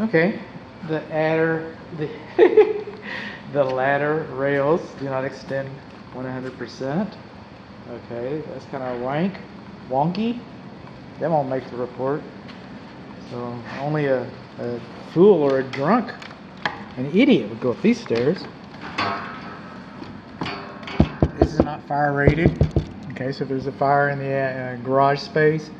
Okay, the the ladder rails do not extend 100%. Okay, that's kind of wonky. That won't make the report. So only a fool or a drunk, an idiot would go up these stairs. This is not fire rated. Okay, so if there's a fire in the garage space,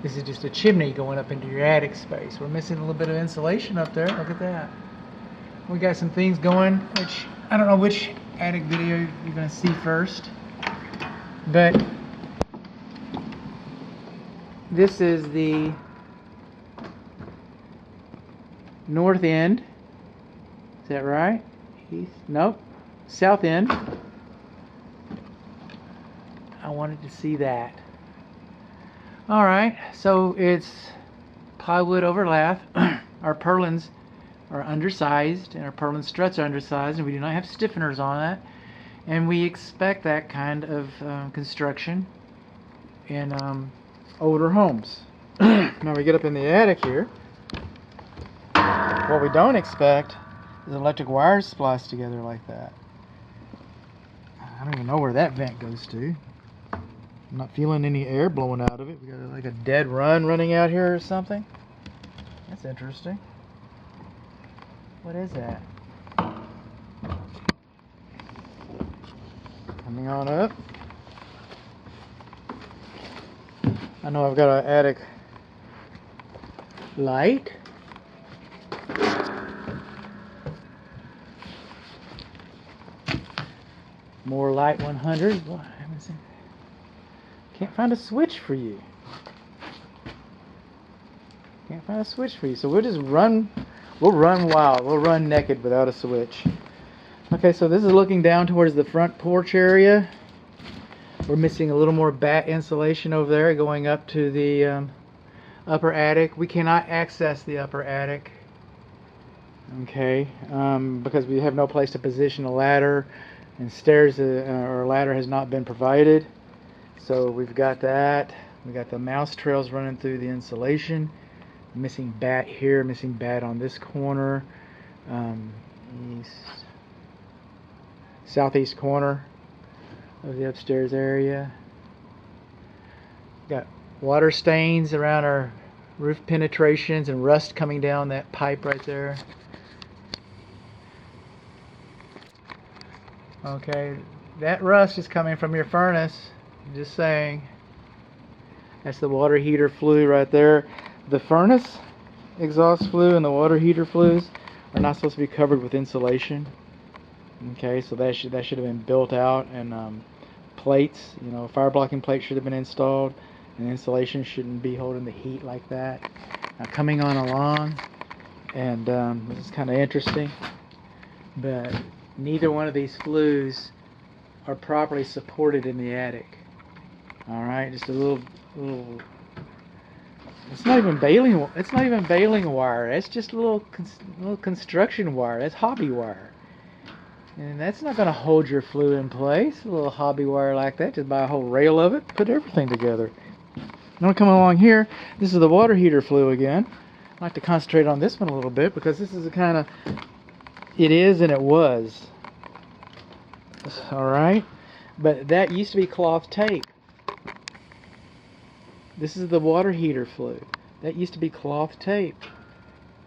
this is just a chimney going up into your attic space. We're missing a little bit of insulation up there. Look at that. We got some things going, which I don't know which attic video you're going to see first. But this is the north end. Is that right? East? Nope. South end. I wanted to see that. Alright, so it's plywood over lath. Our purlins are undersized, and our purlin struts are undersized, and we do not have stiffeners on that. And we expect that kind of construction in older homes. Now we get up in the attic here. What we don't expect is electric wires spliced together like that. I don't even know where that vent goes to. I'm not feeling any air blowing out of it. We got like a dead run running out here or something. That's interesting. What is that? Coming on up. I know I've got an attic light. More light 100. Well, I haven't seen. Can't find a switch for you. Can't find a switch for you. So we'll just run. We'll run wild. We'll run naked without a switch. Okay, so this is looking down towards the front porch area. We're missing a little more bat insulation over there going up to the upper attic. We cannot access the upper attic. Okay, because we have no place to position a ladder, and stairs or ladder has not been provided. So we've got that. We got the mouse trails running through the insulation. Missing bat here, missing bat on this corner. Southeast corner of the upstairs area. Got water stains around our roof penetrations and rust coming down that pipe right there. Okay, that rust is coming from your furnace. Just saying. That's the water heater flue right there. The furnace exhaust flue and the water heater flues are not supposed to be covered with insulation. Okay, so that should have been built out, and plates, fire blocking plates should have been installed, and insulation shouldn't be holding the heat like that. Now coming on along, and this is kind of interesting, but neither one of these flues are properly supported in the attic. All right, just a little. It's not even baling. It's not even baling wire. It's just a little construction wire. That's hobby wire, and that's not going to hold your flue in place. A little hobby wire like that. Just buy a whole rail of it. Put everything together. Now coming along here. This is the water heater flue again. I like to concentrate on this one a little bit because this is the kind of. It is and it was. All right, but that used to be cloth tape. This is the water heater flue. That used to be cloth tape.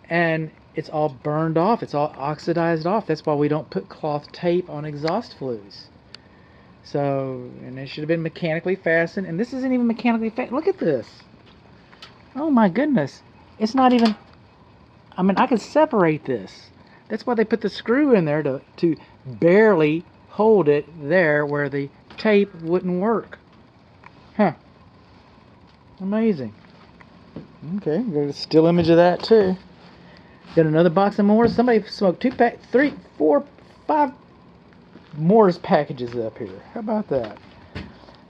And it's all burned off. It's all oxidized off. That's why we don't put cloth tape on exhaust flues. So, and it should have been mechanically fastened. And this isn't even mechanically fastened. Look at this. Oh my goodness. It's not even, I could separate this. That's why they put the screw in there to barely hold it there where the tape wouldn't work. Huh. Amazing. Okay, got a still image of that too. Got another box of Moores. Somebody smoked 2 pack, 3, 4, 5 Moores packages up here. How about that?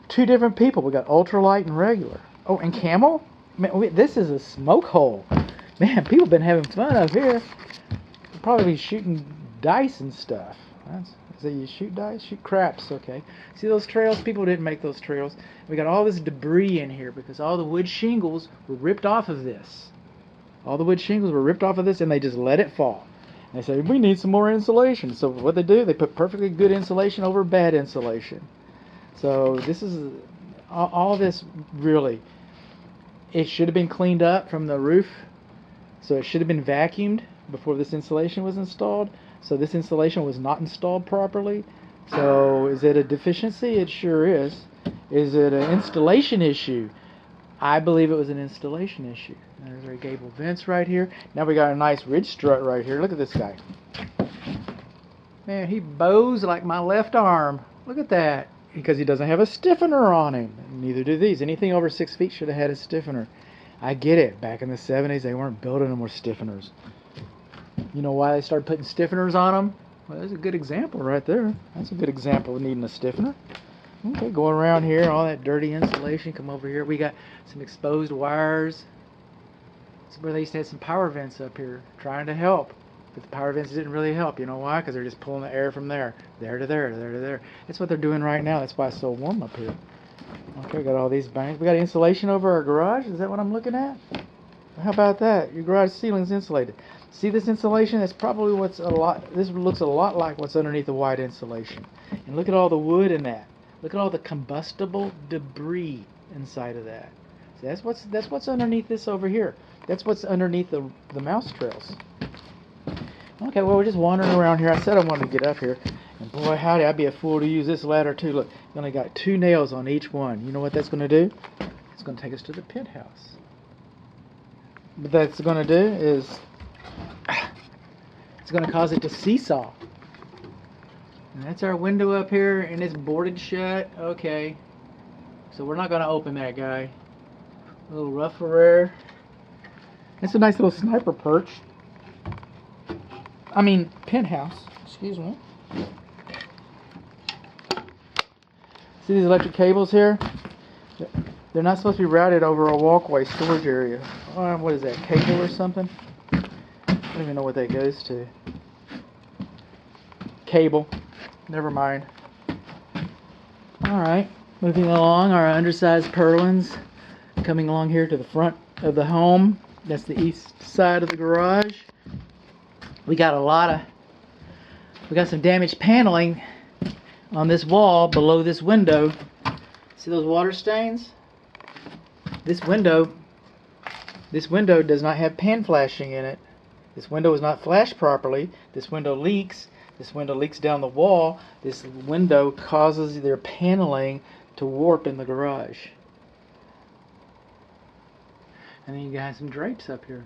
2 different people. We got ultralight and regular. Oh, and Camel. Man, this is a smoke hole. Man, people been having fun up here. They'll probably be shooting dice and stuff. Is that you shoot dice? Shoot craps, okay. See those trails? People didn't make those trails. We got all this debris in here because all the wood shingles were ripped off of this. All the wood shingles were ripped off of this, and they just let it fall. And they said, we need some more insulation. So what they do, they put perfectly good insulation over bad insulation. So this is all this really. It should have been cleaned up from the roof. So it should have been vacuumed before this insulation was installed. So this insulation was not installed properly. So is it a deficiency? It sure is. Is it an installation issue? I believe it was an installation issue. There's our gable vents right here. Now we got a nice ridge strut right here. Look at this guy. Man, he bows like my left arm. Look at that. Because he doesn't have a stiffener on him. Neither do these. Anything over 6 feet should have had a stiffener. I get it. Back in the 70s, they weren't building them with stiffeners. You know why they started putting stiffeners on them? Well, that's a good example right there. That's a good example of needing a stiffener. Okay, going around here, all that dirty insulation. Come over here. We got some exposed wires. This is where they used to have some power vents up here trying to help. But the power vents didn't really help. You know why? Because they're just pulling the air from there to there, there to there. That's what they're doing right now. That's why it's so warm up here. Okay, we got all these bangs. We got insulation over our garage. Is that what I'm looking at? How about that? Your garage ceiling's insulated. See this insulation? That's probably what's this looks a lot like what's underneath the white insulation. And look at all the wood in that. Look at all the combustible debris inside of that. See, that's what's underneath this over here. That's what's underneath the mouse trails. Okay, well, we're just wandering around here. I said I wanted to get up here. And boy, howdy, I'd be a fool to use this ladder too. Look, you only got 2 nails on each one. You know what that's going to do? It's going to take us to the penthouse. What that's going to do is it's going to cause it to seesaw. And that's our window up here, and it's boarded shut. Okay. So we're not going to open that guy. A little rough for air. It's a nice little sniper perch. I mean, penthouse. Excuse me. See these electric cables here? They're not supposed to be routed over a walkway storage area. What is that, cable or something? I don't even know what that goes to. Cable. Never mind. Alright, moving along, our undersized purlins coming along here to the front of the home. That's the east side of the garage. We got some damaged paneling on this wall below this window. See those water stains? This window does not have pan flashing in it. This window is not flashed properly. This window leaks. This window leaks down the wall. This window causes their paneling to warp in the garage. And then you got some drapes up here.